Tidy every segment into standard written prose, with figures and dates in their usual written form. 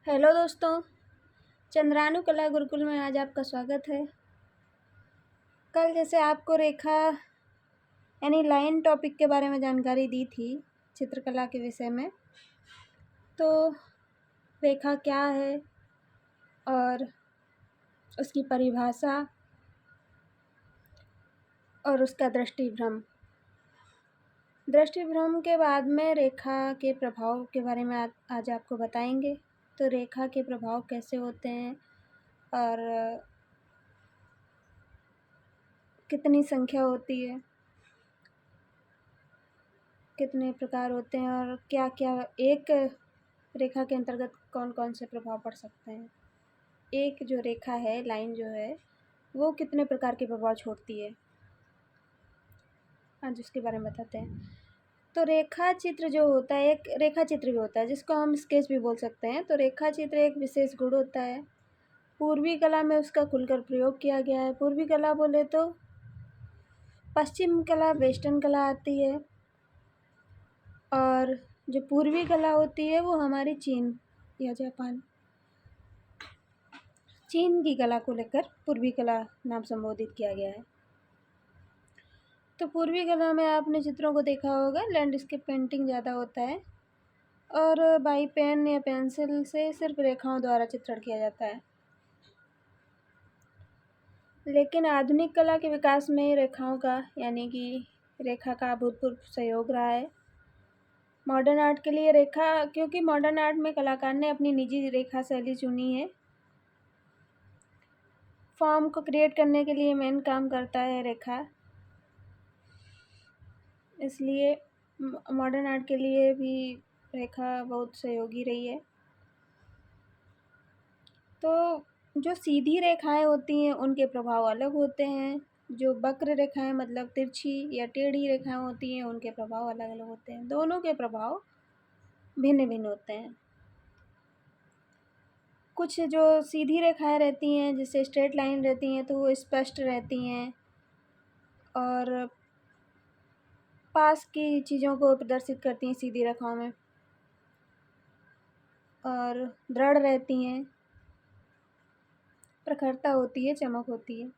Hello दोस्तों, चंद्रानु कला गुरुकुल में आज आपका स्वागत है। कल जैसे आपको रेखा यानी लाइन टॉपिक के बारे में जानकारी दी थी चित्रकला के विषय में, तो रेखा क्या है और उसकी परिभाषा और उसका दृष्टिभ्रम के बाद में रेखा के प्रभाव के बारे में आज आपको बताएंगे। तो रेखा के प्रभाव कैसे होते हैं और कितनी संख्या होती है, कितने प्रकार होते हैं और क्या क्या एक रेखा के अंतर्गत कौन कौन से प्रभाव पड़ सकते हैं। एक जो रेखा है, लाइन जो है, वो कितने प्रकार के प्रभाव छोड़ती है, आज उसके बारे में बताते हैं। तो रेखा चित्र जो होता है, एक रेखा चित्र भी होता है जिसको हम स्केच भी बोल सकते हैं। तो रेखा चित्र एक विशेष गुण होता है। पूर्वी कला में उसका खुलकर प्रयोग किया गया है। पूर्वी कला बोले तो पश्चिम कला, वेस्टर्न कला आती है, और जो पूर्वी कला होती है वो हमारी चीन या जापान, चीन की कला को लेकर पूर्वी कला नाम संबोधित किया गया है। तो पूर्वी कला में आपने चित्रों को देखा होगा, लैंडस्केप पेंटिंग ज़्यादा होता है और बाई पेन या पेंसिल से सिर्फ रेखाओं द्वारा चित्रण किया जाता है। लेकिन आधुनिक कला के विकास में रेखाओं का यानी कि रेखा का अभूतपूर्व सहयोग रहा है। मॉडर्न आर्ट के लिए रेखा, क्योंकि मॉडर्न आर्ट में कलाकार ने अपनी निजी रेखा शैली चुनी है। फॉर्म को क्रिएट करने के लिए मेन काम करता है रेखा, इसलिए मॉडर्न आर्ट के लिए भी रेखा बहुत सहयोगी रही है। तो जो सीधी रेखाएं होती हैं उनके प्रभाव अलग होते हैं। जो वक्र रेखाएं मतलब तिरछी या टेढ़ी रेखाएं होती हैं उनके प्रभाव अलग अलग होते हैं। दोनों के प्रभाव भिन्न भिन्न होते हैं। कुछ जो सीधी रेखाएं रहती हैं, जिससे स्ट्रेट लाइन रहती हैं, तो वो स्पष्ट रहती हैं और पास की चीज़ों को प्रदर्शित करती हैं सीधी रेखाओं में, और दृढ़ रहती हैं, प्रखरता होती है, चमक होती है।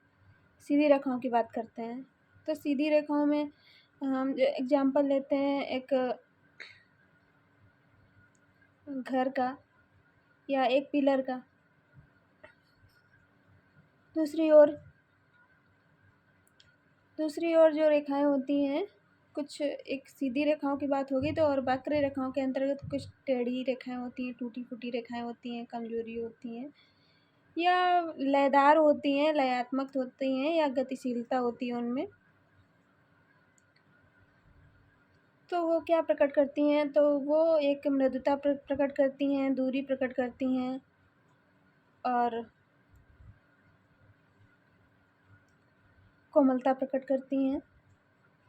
सीधी रेखाओं की बात करते हैं तो सीधी रेखाओं में हम एग्जाम्पल लेते हैं एक घर का या एक पिलर का। दूसरी ओर जो रेखाएं होती हैं, कुछ एक सीधी रेखाओं की बात होगी तो, और वक्र रेखाओं के अंतर्गत कुछ टेढ़ी रेखाएं होती हैं, टूटी फूटी रेखाएं होती हैं, कमजोरी होती हैं, या लयदार होती हैं, लयात्मक होती हैं, या गतिशीलता होती है उनमें। तो वो क्या प्रकट करती हैं, तो वो एक मृदुता प्रकट करती हैं, दूरी प्रकट करती हैं और कोमलता प्रकट करती हैं।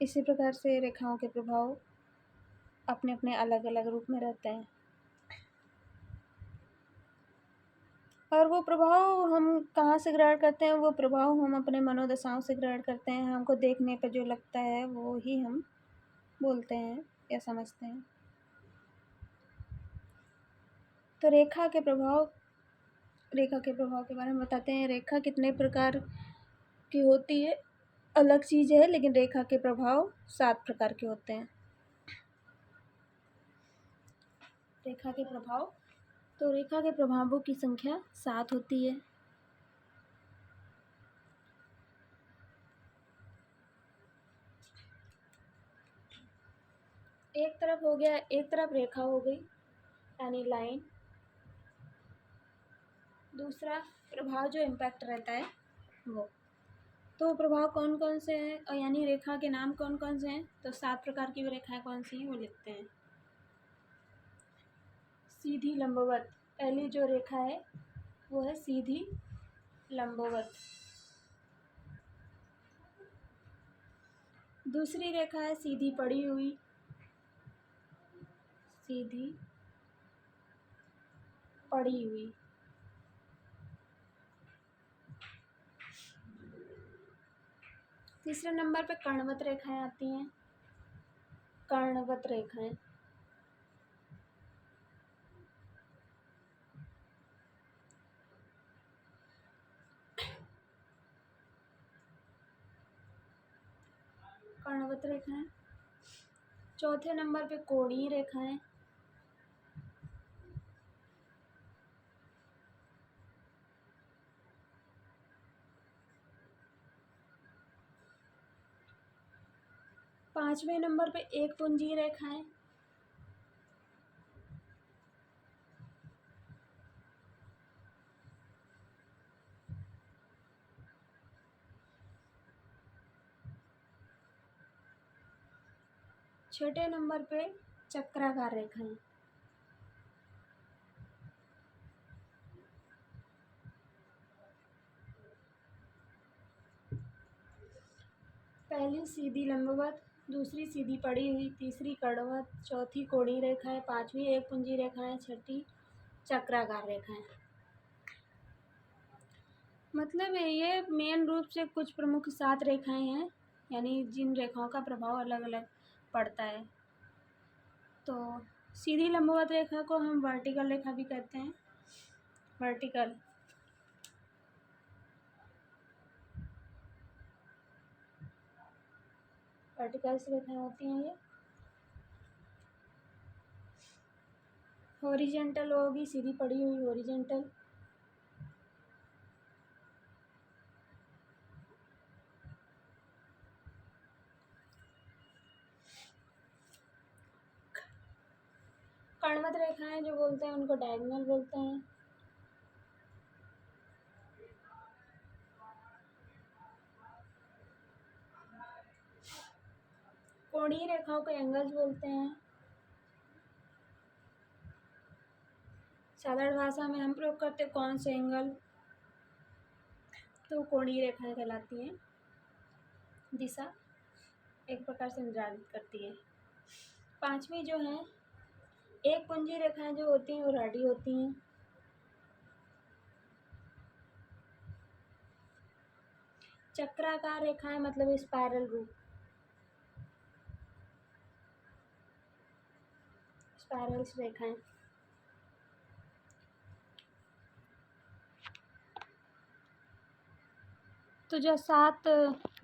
इसी प्रकार से रेखाओं के प्रभाव अपने अपने अलग अलग रूप में रहते हैं, और वो प्रभाव हम कहाँ से ग्रहण करते हैं, वो प्रभाव हम अपने मनोदशाओं से ग्रहण करते हैं। हमको देखने पर जो लगता है वो ही हम बोलते हैं या समझते हैं। तो रेखा के प्रभाव के बारे में बताते हैं। रेखा कितने प्रकार की होती है अलग चीज़ है, लेकिन रेखा के प्रभाव 7 प्रकार के होते हैं। रेखा के प्रभावों की संख्या 7 होती है। एक तरफ रेखा हो गई यानी लाइन। दूसरा प्रभाव जो इम्पैक्ट रहता है वो, तो प्रभाव कौन कौन से हैं और यानी रेखा के नाम कौन कौन से हैं, तो 7 प्रकार की वो रेखाएं कौन सी हैं वो लिखते हैं। सीधी लंबवत, पहली जो रेखा है वो है सीधी लंबवत। दूसरी रेखा है सीधी पड़ी हुई, सीधी पड़ी हुई। तीसरे नंबर पे कर्णवत रेखाएं आती हैं, कर्णवत रेखाएं। कर्णवत रेखाएं। चौथे नंबर पे कोणीय रेखाएं। पांचवें नंबर पे एक पुंजीय रेखाएं। छठे नंबर पे चक्राकार रेखाएं। पहली सीधी लंबवत, दूसरी सीधी पड़ी हुई, तीसरी कर्णवत, चौथी कोणीय रेखाएं, पांचवी एक पुंजी रेखाएं, छठी चक्राकार रेखाएं। मतलब ये मेन रूप से कुछ प्रमुख 7 रेखाएं हैं, यानी जिन रेखाओं का प्रभाव अलग अलग पड़ता है। तो सीधी लंबवत रेखा को हम वर्टिकल रेखा भी कहते हैं। वर्टिकल रेखाएं होती हैं ये। हॉरिजेंटल होगी, सीधी पड़ी हुई हॉरिजेंटल। कर्णवत रेखाएं जो बोलते हैं उनको डायगोनल बोलते हैं। कोणीय रेखाओं को एंगल्स बोलते हैं। साधारण भाषा में हम प्रयोग करते हैं कौन से एंगल, तो कोणीय रेखाएं कहलाती हैं। दिशा एक प्रकार से निर्धारित करती है। पांचवी जो है एक पुंजी रेखाएं जो होती हैं वो राडी होती हैं। चक्राकार रेखाएं मतलब स्पाइरल रूप, स्पाइरल्स रेखाएं। तो जो 7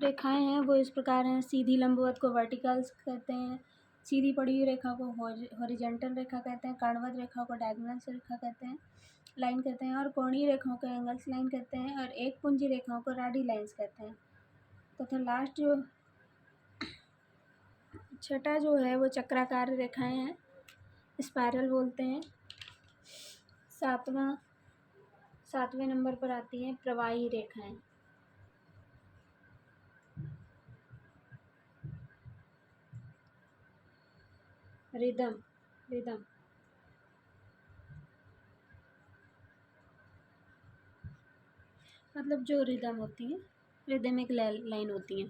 रेखाएं हैं वो इस प्रकार हैं। सीधी लंबवत को वर्टिकल्स कहते हैं, सीधी पड़ी हुई रेखा को हॉरिजेंटल रेखा कहते हैं, कर्णवत रेखा को डायगोनल रेखा कहते हैं, लाइन कहते हैं, और कोणीय रेखाओं को एंगल्स लाइन कहते हैं, और एक पुंजी रेखाओं को राडी लाइन्स कहते हैं। तथा लास्ट जो छठा जो है वो चक्राकार रेखाएं हैं, स्पाइरल बोलते हैं। सातवें नंबर पर आती हैं प्रवाही रेखाएं। रिदम मतलब जो रिदम होती है, रिदमिक लाइन होती है।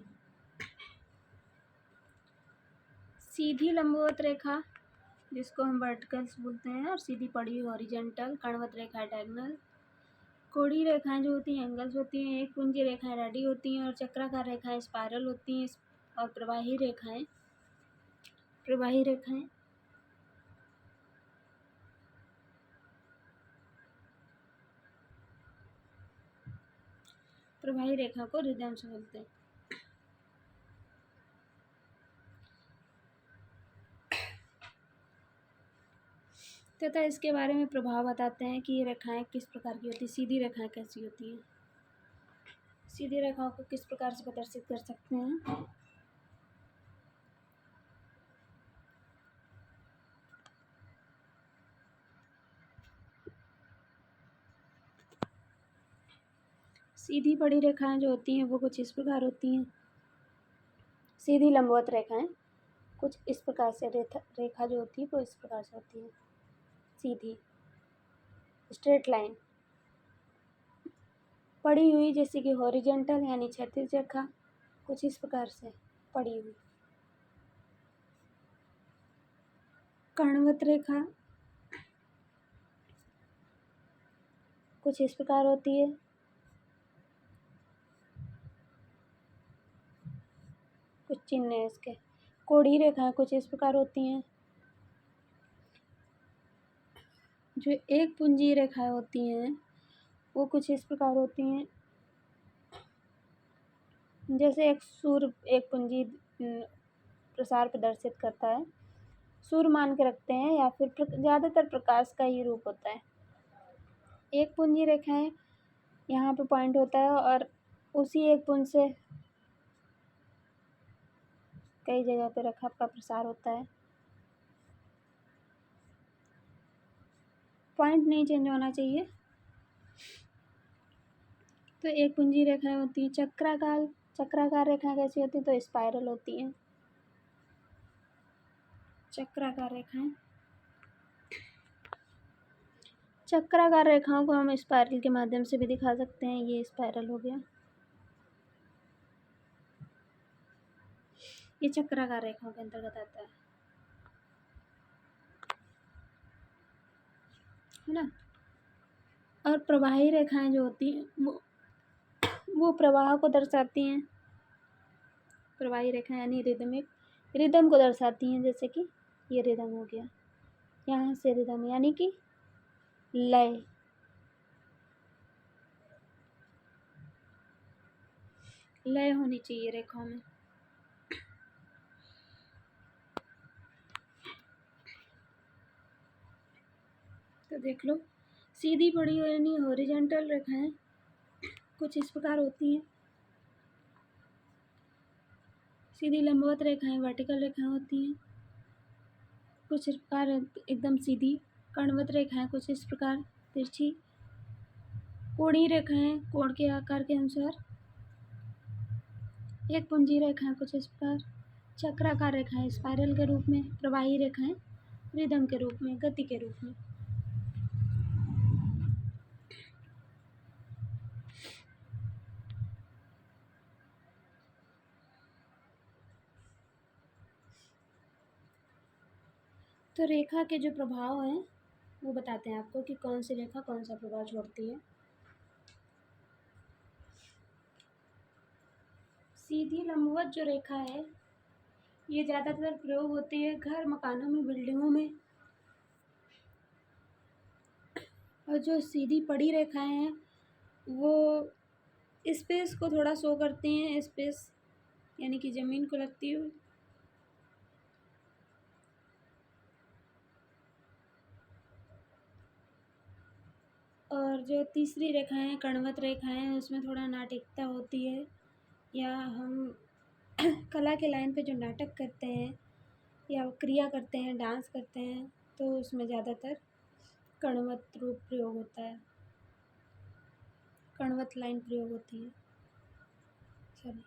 सीधी लंबवत रेखा जिसको हम वर्टिकल्स बोलते हैं, और सीधी पड़ी हुई हॉरिजेंटल, कर्णवत रेखा डायगोनल, कोणीय रेखाएं जो होती हैं एंगल्स होती हैं, एक पुंजी रेखाएं राडी होती हैं, और चक्राकार रेखाएं स्पाइरल होती हैं, और प्रवाही रेखाएं प्रवाही रेखा को रिदम्स बोलते हैं। तथा इसके बारे में प्रभाव बताते हैं कि ये रेखाएं किस प्रकार की होती हैं। सीधी रेखाएं कैसी होती हैं, सीधी रेखाओं को किस प्रकार से प्रदर्शित कर सकते हैं। सीधी पड़ी रेखाएं जो होती हैं वो कुछ इस प्रकार होती हैं। सीधी लंबवत रेखाएं कुछ इस प्रकार से, रेखा जो होती है वो इस प्रकार से होती है, सीधी स्ट्रेट लाइन। पड़ी हुई जैसे कि हॉरिजेंटल यानी क्षैतिज रेखा कुछ इस प्रकार से पड़ी हुई। कर्णवत रेखा कुछ इस प्रकार होती है। कुछ चिन्ह है इसके। कोणीय रेखाएं कुछ इस प्रकार होती हैं। जो एक पुंजी रेखाएं होती हैं वो कुछ इस प्रकार होती हैं। जैसे एक सूर्य एक पुंजी प्रसार प्रदर्शित करता है, सूर्य मान के रखते हैं या फिर ज़्यादातर प्रकाश का ही रूप होता है। एक पुंजी रेखाएं यहाँ पे पॉइंट होता है और उसी एक पुंज से कई जगह पे रेखा का प्रसार होता है। पॉइंट नहीं चेंज होना चाहिए। तो एक पुंजी रेखाएं होती है। चक्राकार रेखाएं कैसी होती है? तो स्पाइरल होती हैं चक्राकार रेखाएं। चक्राकार रेखाओं को हम स्पाइरल के माध्यम से भी दिखा सकते हैं। ये स्पाइरल हो गया, ये चक्राकार रेखाओं के अंतर्गत आता है ना। और प्रवाही रेखाएं जो होती हैं वो प्रवाह को दर्शाती हैं। प्रवाही रेखाएं यानी रिदम को दर्शाती हैं। जैसे कि ये रिदम हो गया, यहाँ से रिदम यानी कि लय। लय होनी चाहिए रेखाओं में। तो देख लो, सीधी पड़ी यानी हॉरिजॉन्टल रेखाएं कुछ इस प्रकार होती हैं। सीधी लंबवत रेखाएं वर्टिकल रेखाएं होती हैं कुछ इस प्रकार एकदम सीधी। कणवत रेखाएं कुछ इस प्रकार तिरछी। कोणीय रेखाएं कोण के आकार के अनुसार। एक पुंजी रेखाएं कुछ इस प्रकार। चक्राकार रेखाएं स्पाइरल के रूप में। प्रवाही रेखाएं रिदम के रूप में, गति के रूप में। तो रेखा के जो प्रभाव हैं वो बताते हैं आपको कि कौन सी रेखा कौन सा प्रभाव छोड़ती है। सीधी लंबवत जो रेखा है ये ज़्यादातर प्रयोग होती है घर, मकानों में, बिल्डिंगों में। और जो सीधी पड़ी रेखाएं हैं वो स्पेस को थोड़ा शो करती हैं। स्पेस यानी कि ज़मीन को लगती हुई। और जो तीसरी रेखाएं कणवत रेखाएं उसमें थोड़ा नाटकीयता होती है, या हम कला के लाइन पे जो नाटक करते हैं या क्रिया करते हैं, डांस करते हैं, तो उसमें ज़्यादातर कणवत रूप प्रयोग होता है, कणवत लाइन प्रयोग होती है। चलिए,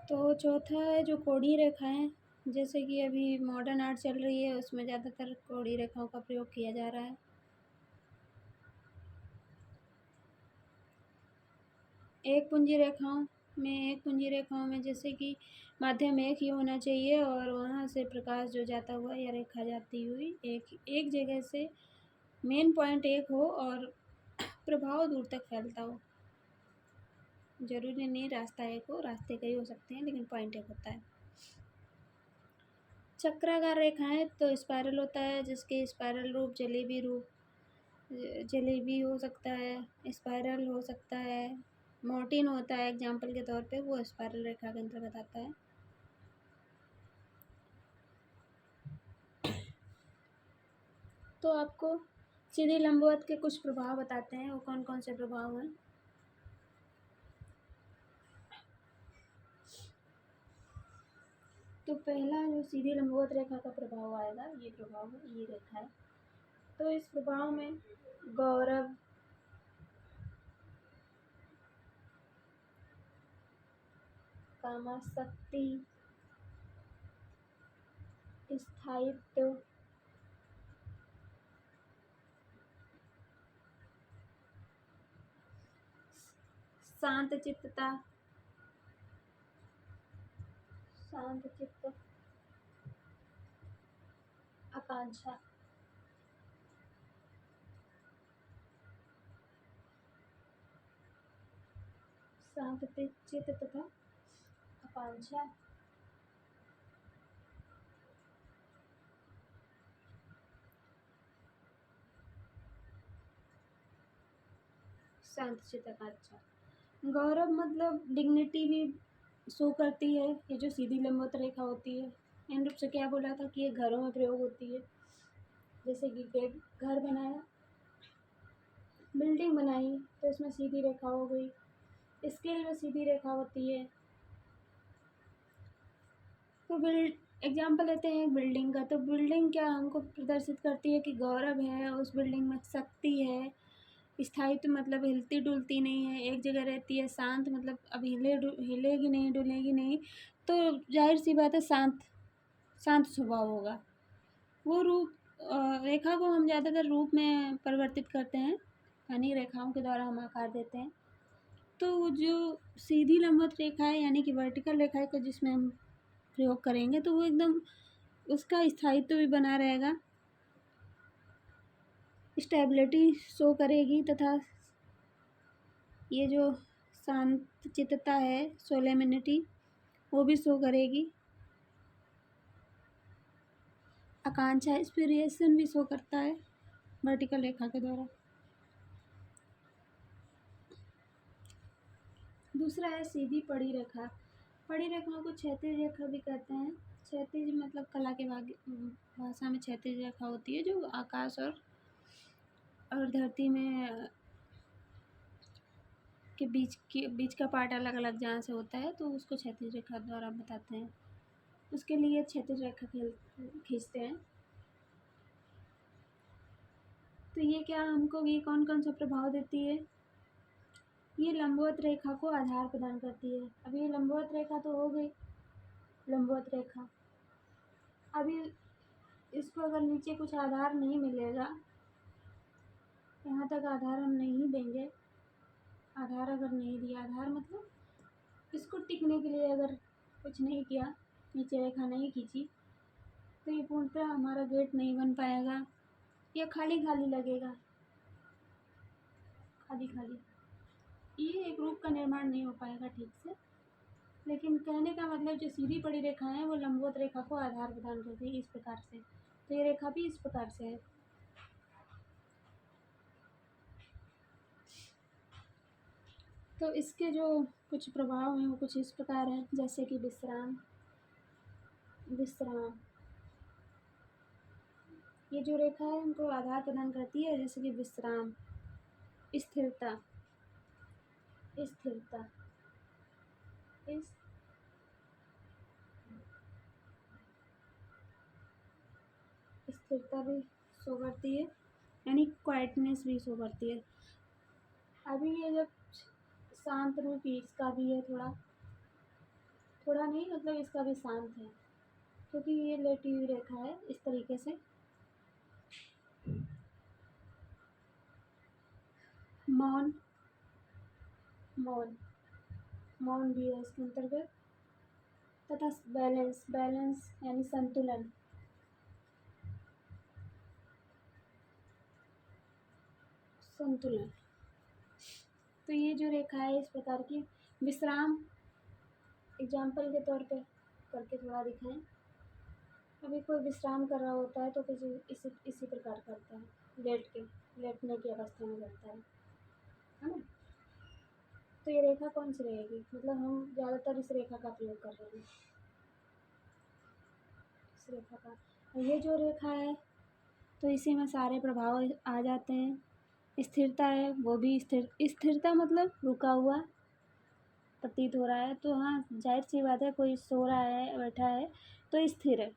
तो चौथा है जो कोणीय रेखाएं। जैसे कि अभी मॉडर्न आर्ट चल रही है उसमें ज़्यादातर कोणीय रेखाओं का प्रयोग किया जा रहा है। एक पुंजी रेखाओं में जैसे कि माध्यम एक ही होना चाहिए और वहाँ से प्रकाश जो जाता हुआ या रेखा जाती हुई एक जगह से मेन पॉइंट एक हो और प्रभाव दूर तक फैलता हो। जरूरी नहीं रास्ता एक हो, रास्ते कई हो सकते हैं लेकिन पॉइंट एक होता है। चक्राकार रेखाएं तो स्पाइरल होता है, जिसके स्पाइरल रूप जलेबी हो सकता है, स्पाइरल हो सकता है, मोर्टिन होता है एग्जाम्पल के तौर पे, वो स्पाइरल रेखा के अंतर्गत आता है। तो आपको सीधी लंबवत के कुछ प्रभाव बताते हैं, वो कौन कौन से प्रभाव हैं। तो पहला जो सीधी लंबवत रेखा का प्रभाव आएगा, ये प्रभाव है, ये रेखा है। तो इस प्रभाव में गौरव, कामाशक्ति, स्थायित्व, शांतचित्तता, शांतचित्त, आकांक्षा, शांतचित्त तथा आकांक्षा, शांतचित्त, आकांक्षा। गौरव मतलब डिग्निटी भी शो करती है। ये जो सीधी लंबवत रेखा होती है, मेन रूप से क्या बोला था कि ये घरों में प्रयोग होती है। जैसे कि गेट, घर बनाया, बिल्डिंग बनाई, तो इसमें सीधी रेखा हो गई। स्केल में सीधी रेखा होती है। तो एग्जाम्पल लेते हैं एक बिल्डिंग का। तो बिल्डिंग क्या हमको प्रदर्शित करती है कि गौरव है, उस बिल्डिंग में शक्ति है, स्थायित्व मतलब हिलती डुलती नहीं है, एक जगह रहती है, शांत मतलब अब हिलेगी नहीं, डुलेगी नहीं, तो जाहिर सी बात है शांत शांत स्वभाव होगा। वो रूप रेखा को हम ज़्यादातर रूप में परिवर्तित करते हैं, यानी रेखाओं के द्वारा हम आकार देते हैं। तो जो सीधी लंबवत रेखा है यानी कि वर्टिकल रेखा को जिसमें हम प्रयोग करेंगे, तो वो एकदम उसका स्थायित्व भी बना रहेगा, स्टेबिलिटी शो करेगी, तथा ये जो शांत चित्तता है, सोलेमिनिटी, वो भी शो करेगी। आकांक्षा, इंस्पिरेशन भी शो करता है वर्टिकल रेखा के द्वारा। दूसरा है सीधी पड़ी रेखा। पड़ी रेखाओं को क्षैतिज रेखा भी कहते हैं। क्षैतिज मतलब कला के भाषा में क्षैतिज रेखा होती है, जो आकाश और धरती में के बीच का पार्ट अलग अलग जहाँ से होता है, तो उसको क्षैतिज रेखा द्वारा बताते हैं। उसके लिए क्षैतिज रेखा खींचते हैं। तो ये क्या हमको, ये कौन कौन सा प्रभाव देती है? ये लंबवत रेखा को आधार प्रदान करती है। अब ये लंबवत रेखा तो हो गई लंबवत रेखा। अभी इसको अगर नीचे कुछ आधार नहीं मिलेगा, यहाँ तक आधार हम नहीं देंगे, आधार अगर नहीं दिया, आधार मतलब इसको टिकने के लिए अगर कुछ नहीं किया, नीचे रेखा नहीं खींची, तो ये पूर्णतः हमारा गेट नहीं बन पाएगा, या खाली खाली लगेगा, खाली खाली, ये एक रूप का निर्माण नहीं हो पाएगा ठीक से। लेकिन कहने का मतलब जो सीधी पड़ी रेखाएं हैं वो लंबवत रेखा को आधार प्रदान करती है इस प्रकार से। तो ये रेखा भी इस प्रकार से है। तो इसके जो कुछ प्रभाव हैं वो कुछ इस प्रकार हैं, जैसे कि विश्राम, विश्राम, ये जो रेखा है उनको आधार प्रदान करती है, जैसे कि विश्राम, स्थिरता, स्थिरता, इस स्थिरता भी शो करती है, यानी क्वाइटनेस भी शो करती है। अभी ये जब शांत रूप इसका भी है, थोड़ा थोड़ा नहीं मतलब इसका भी शांत है, क्योंकि ये लेटी हुई रेखा है इस तरीके से। मौन, मौन, मौन भी है इसके अंतर्गत, तथा बैलेंस, बैलेंस यानी संतुलन, संतुलन। तो ये जो रेखा है इस प्रकार की। विश्राम एग्जाम्पल के तौर पे करके थोड़ा दिखाएं। अभी कोई विश्राम कर रहा होता है तो किसी इसी प्रकार करता है, लेटने की अवस्था में करता है ना। तो ये रेखा कौन सी रहेगी, मतलब हम ज़्यादातर इस रेखा का प्रयोग कर रहे हैं, इस रेखा का। और ये जो रेखा है तो इसी में सारे प्रभाव आ जाते हैं। स्थिरता है, वो भी स्थिरता मतलब रुका हुआ प्रतीत हो रहा है, तो हाँ जाहिर सी बात है, कोई सो रहा है, बैठा है तो स्थिर है,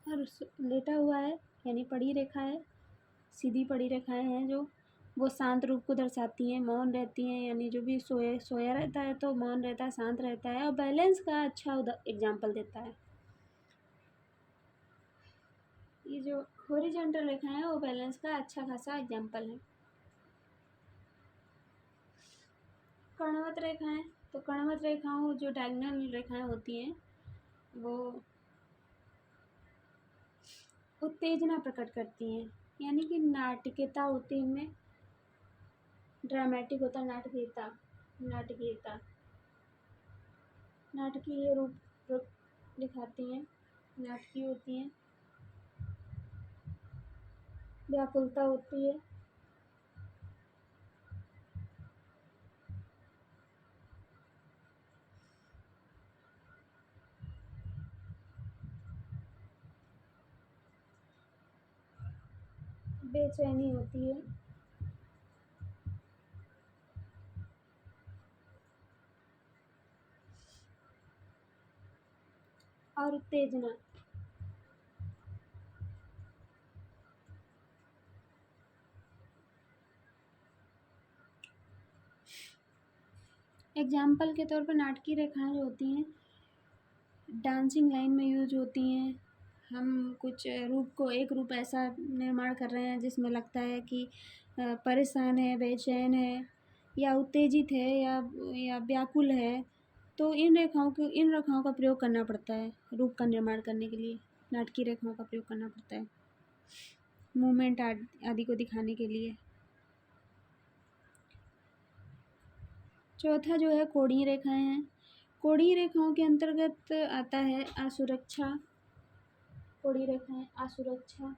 और लेटा हुआ है यानी पड़ी रेखा है, सीधी पड़ी रेखाएं हैं जो वो शांत रूप को दर्शाती हैं, मौन रहती हैं, यानी जो भी सोया रहता है तो मौन रहता है, शांत रहता है, और बैलेंस का अच्छा एग्जाम्पल देता है। ये जो हॉरिजॉन्टल रेखाएं हैं वो बैलेंस का अच्छा खासा एग्जाम्पल है। कर्णवत रेखाएं, तो कर्णवत रेखाओं जो डायगोनल रेखाएं होती हैं वो उत्तेजना प्रकट करती हैं, यानी कि नाटकीयता होती है इनमें, ड्रामेटिक होता है, नाटकीयता, नाटकीयता, नाटकीय रूप दिखाती हैं, नाटकीय होती हैं, व्याकुलता होती है, बेचैनी होती है और उत्तेजना। एग्जाम्पल के तौर पर नाटकीय रेखाएं जो होती हैं डांसिंग लाइन में यूज होती हैं। हम कुछ रूप को एक रूप ऐसा निर्माण कर रहे हैं जिसमें लगता है कि परेशान है, बेचैन है या उत्तेजित है या व्याकुल है, तो इन रेखाओं का प्रयोग करना पड़ता है रूप का निर्माण करने के लिए। नाटकीय रेखाओं का प्रयोग करना पड़ता है मूवमेंट आदि को दिखाने के लिए। चौथा जो है कोणीय रेखाएं हैं। कोणीय रेखाओं के अंतर्गत आता है असुरक्षा। कोणीय रेखाएं असुरक्षा,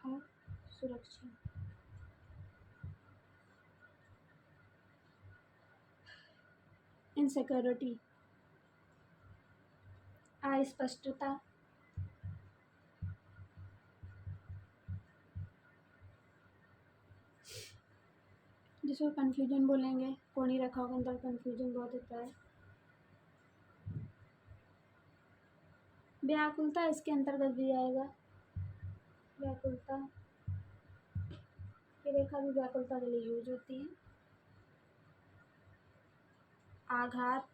असुरक्षा, इनसिक्योरिटी, अस्पष्टता, जिसको कन्फ्यूजन बोलेंगे। कोणीय रेखाओं के अंदर कन्फ्यूजन बहुत होता है। व्याकुलता इसके अंतर्गत भी आएगा। व्याकुलता, ये रेखा भी व्याकुलता के लिए यूज होती है। आघात,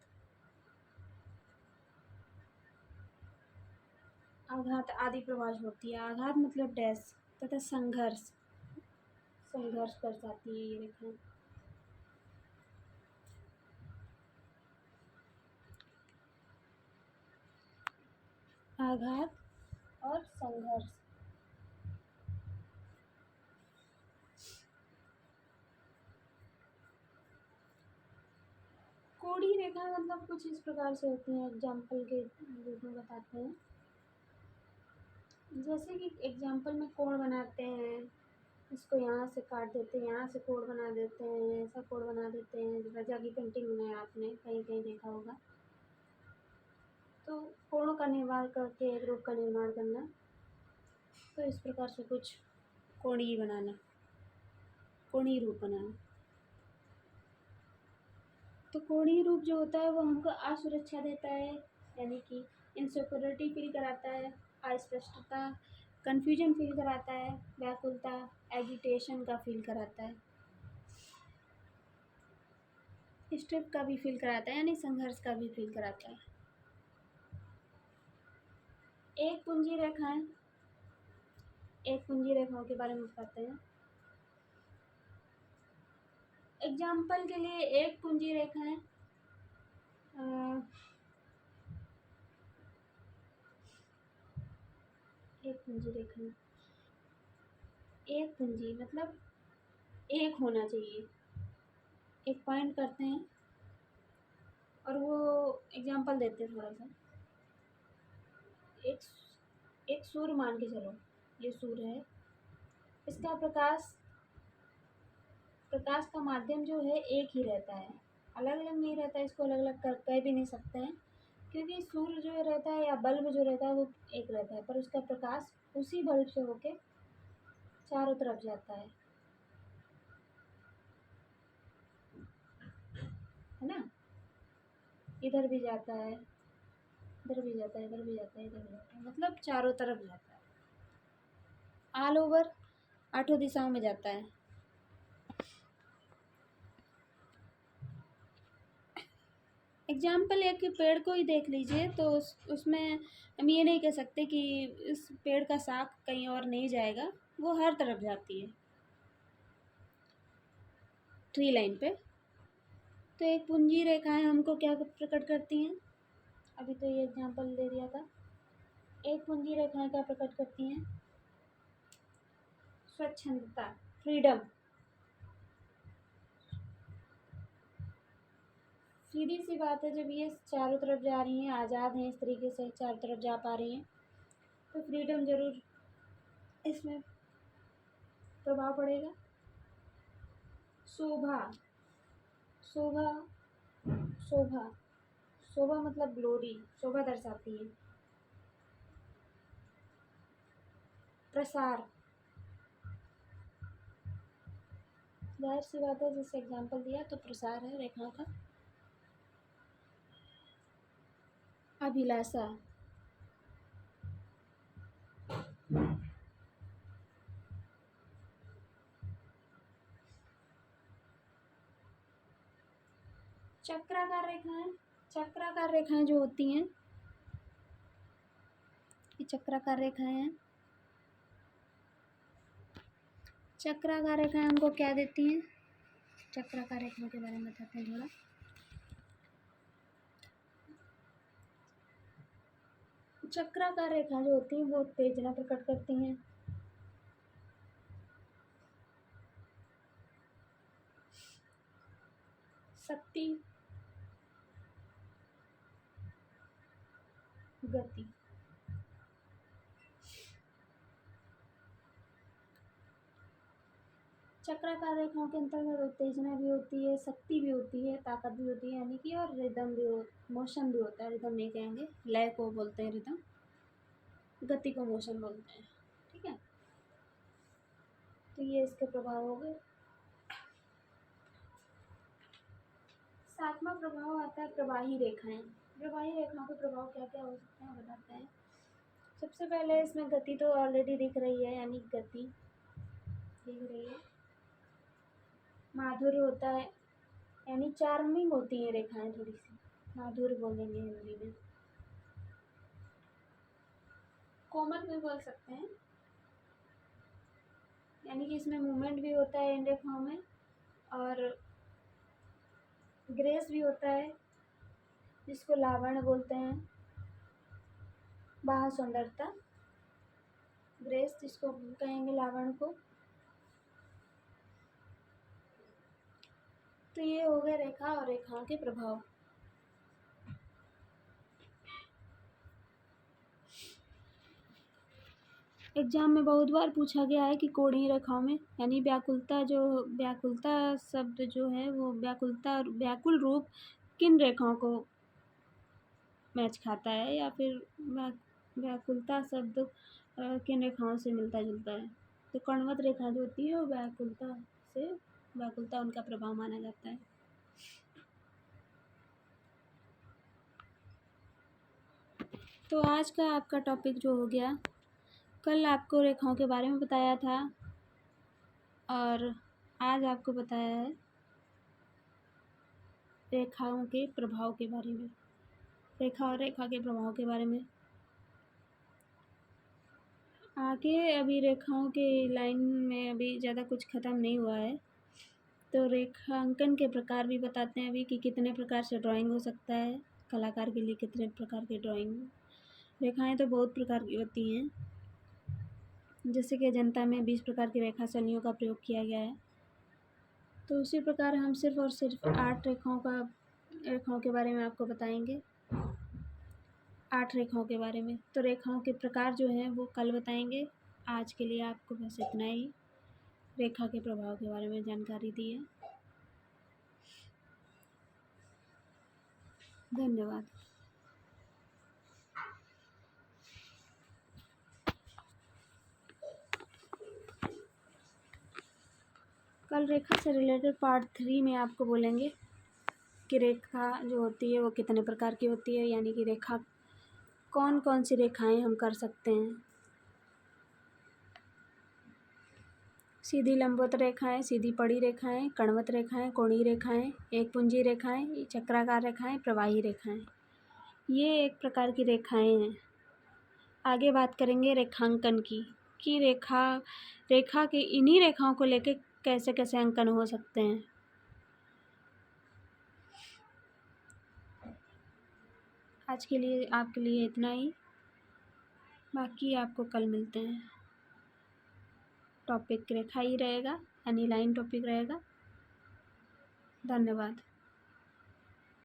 आघात आदि प्रभाव होती है। आघात मतलब डैश तथा संघर्ष, संघर्ष दर्शाती है ये रेखा। आघात और संघर्ष। कोणीय रेखा मतलब कुछ इस प्रकार से होती हैं, एग्जाम्पल के रूप में बताते हैं। जैसे कि एग्जाम्पल में कोण बनाते हैं, इसको यहाँ से काट देते हैं, यहाँ से कोण बना देते हैं, ऐसा कोण बना देते हैं। रजा की पेंटिंग में आपने कहीं कहीं देखा होगा। तो कोणों का निर्माण करके एक रूप का निर्माण करना, तो इस प्रकार से कुछ कोणीय बनाना, कोणीय रूप बनाना। तो कोणीय रूप जो होता है वो हमको असुरक्षा देता है, यानी कि इनसिक्योरिटी फील कराता है, अस्पष्टता, कन्फ्यूजन फील कराता है, व्याकुलता, एजिटेशन का फील कराता है, स्ट्रेस का भी फील कराता है, यानी संघर्ष का भी फील कराता है। एक पुंजी रेखाएं, एक पुंजी रेखाओं के बारे में बताते हैं। एग्जाम्पल के लिए एक पुंजी रेखाएं एक पुंजी रेखाएं, एक पुंजी मतलब एक होना चाहिए। एक पॉइंट करते हैं और वो एग्जाम्पल देते हैं थोड़ा सा। एक एक सूर्य मान के चलो, ये सूर्य है, इसका प्रकाश, प्रकाश का माध्यम जो है एक ही रहता है, अलग अलग नहीं रहता है। इसको अलग अलग कह भी नहीं सकते हैं, क्योंकि सूर्य जो रहता है या बल्ब जो रहता है वो एक रहता है, पर उसका प्रकाश उसी बल्ब से होके चारों तरफ जाता है ना। इधर भी जाता है, इधर भी जाता है, इधर भी जाता है, इधर भी जाता है, मतलब चारों तरफ जाता है, ऑल ओवर, आठों दिशाओं में जाता है। एग्जाम्पल एक पेड़ को ही देख लीजिए, तो उसमें हम ये नहीं कह सकते कि इस पेड़ का शाख कहीं और नहीं जाएगा, वो हर तरफ जाती है ट्री लाइन पे। तो एक पुंजी रेखाएं हमको क्या प्रकट करती हैं, अभी तो ये एग्जाम्पल दे दिया था। एक पुंजी रेखाएं क्या प्रकट करती हैं, स्वच्छंदता, फ्रीडम। सीधी सी बात है, जब ये चारों तरफ जा रही हैं, आज़ाद हैं, इस तरीके से चारों तरफ जा पा रही हैं, तो फ्रीडम जरूर इसमें प्रभाव पड़ेगा। शोभा, शोभा, शोभा, शोभा मतलब ग्लोरी, शोभा दर्शाती है। प्रसार, जाहिर सी बात है, जैसे एग्जाम्पल दिया तो प्रसार है रेखाओं का। अभिलाषा, चक्राकार रेखाएं, चक्राकार रेखाएं जो होती हैं, ये चक्राकार रेखाएं हैं। चक्राकार रेखाएं हमको क्या देती हैं? चक्राकार रेखाओं के बारे में बताते हैं थोड़ा। चक्राकार रेखा जो होती हैं वो उत्तेजना प्रकट करती हैं। शक्ति, गति, चक्राकार रेखाओं के अंतर्गत उत्तेजना भी होती है, शक्ति भी होती है, ताकत भी होती है, यानी कि और रिदम भी मोशन भी होता है। रिदम नहीं कहेंगे, लय को बोलते हैं रिदम, गति को मोशन बोलते हैं। ठीक है, तो ये इसके प्रभाव हो गए। सातवां प्रभाव आता है प्रवाही रेखाएं। प्रवाही रेखाओं के प्रभाव क्या क्या हो सकते हैं बताते हैं। सबसे पहले इसमें गति तो ऑलरेडी दिख रही है, यानी गति दिख रही है। माधुर्य होता है, यानी चार्मिंग होती है रेखाएं, थोड़ी सी माधुर्य बोलेंगे हिंदी में। कोमल भी बोल सकते हैं, यानी कि इसमें मूवमेंट भी होता है इन रेखाओं में, और ग्रेस भी होता है, जिसको लावण्य बोलते हैं। बाह्य सुंदरता, ग्रेस जिसको कहेंगे लावण्य को। तो ये हो गए रेखा और रेखाओं के प्रभाव। एग्जाम में बहुत बार पूछा गया है कि कोणीय रेखाओं में, यानी व्याकुलता, जो व्याकुलता शब्द जो है वो व्याकुलता और व्याकुल रूप किन रेखाओं को मैच खाता है, या फिर व्याकुलता शब्द किन रेखाओं से मिलता जुलता है। तो कणवत रेखा जो होती है वो व्याकुलता उनका प्रभाव माना जाता है। तो आज का आपका टॉपिक जो हो गया, कल आपको रेखाओं के बारे में बताया था और आज आपको बताया है रेखाओं के प्रभाव के बारे में, रेखा और रेखा के प्रभाव के बारे में। आगे अभी रेखाओं के लाइन में अभी ज़्यादा कुछ ख़त्म नहीं हुआ है, तो रेखांकन के प्रकार भी बताते हैं अभी कि कितने प्रकार से ड्राइंग हो सकता है, कलाकार के लिए कितने प्रकार की ड्राइंग। रेखाएं तो बहुत प्रकार की होती हैं, जैसे कि अजंता में 20 प्रकार की रेखा शैलियों का प्रयोग किया गया है। तो उसी प्रकार हम सिर्फ और सिर्फ 8 रेखाओं के बारे में आपको बताएंगे, 8 रेखाओं के बारे में। तो रेखाओं के प्रकार जो हैं वो कल बताएंगे। आज के लिए आपको बस इतना ही रेखा के प्रभाव के बारे में जानकारी दी है। धन्यवाद। कल रेखा से रिलेटेड पार्ट 3 में आपको बोलेंगे कि रेखा जो होती है वो कितने प्रकार की होती है, यानी कि रेखा कौन कौन सी रेखाएं हम कर सकते हैं। सीधी लंबवत रेखाएं, सीधी पड़ी रेखाएं, कणवत रेखाएं, कोणीय रेखाएं, एक पुंजी रेखाएं, चक्राकार रेखाएं, प्रवाही रेखाएं, ये एक प्रकार की रेखाएं हैं। आगे बात करेंगे रेखांकन की, कि रेखा के इन्हीं रेखाओं को लेकर कैसे कैसे अंकन हो सकते हैं। आज के लिए आपके लिए इतना ही, बाकी आपको कल मिलते हैं। टॉपिक रेखा ही रहेगा, यानी लाइन टॉपिक रहेगा। धन्यवाद।